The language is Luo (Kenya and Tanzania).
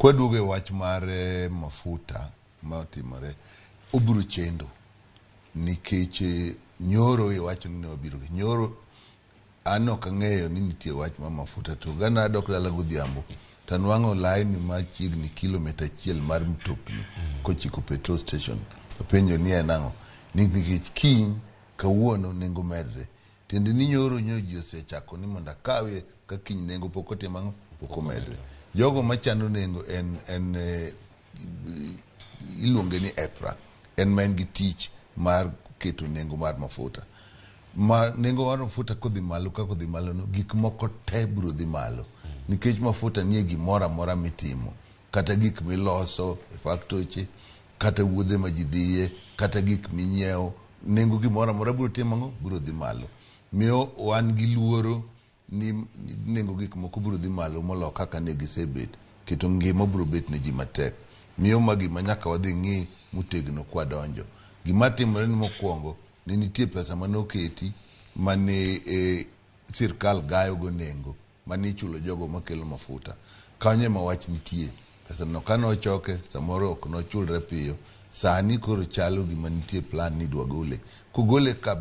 Kwaduoge wach mar mafuta ma otimore obiro chendo nikech nyoro wach ni obiro nyoro an ok ang'eyo ni nitie wach mar mafuta to gana dok dala godhiambo tanwang'o line machiegni kilomita 1 mar mtokni kochiko petrol station penjo ni en ang'o nikech kiny kawuono nengo medre tiende ni nyoro ji osechako ni mondo akawe ka kiny nengo pok otimo ang'o pok omedre. Jogo machano nengo en iluonge ni EPRA en maen gi tich mar keto nengo mar mafuta nengo mar mafuta kodhi malo kako dhi malo no gik moko te biro dhi malo nikech mafuta nie gimoro amora mitimo kata gik miloso e factory kata wuodhe ma ji dhiye kata gik minyiewo nengo gimoro amora biro timo ang'o biro dhi malo miyo wan gi luoro ni nengo gik moko biro dhi malo molo kaka ne gisebet keto ngima biro bet ne ji matek miyo magi manyaka wadhi ng'i mutegno kwa donjo gima timore ni mokwongo ni nitie pesa manoketi mane sirkal gayo go nengo mane ichulo jogo makelo mafuta kanye ma wach nitie pesa no kano ochoke samoro ok nochulre piyo sani koro chalo gima nitie plan ni dwa gole kugole ka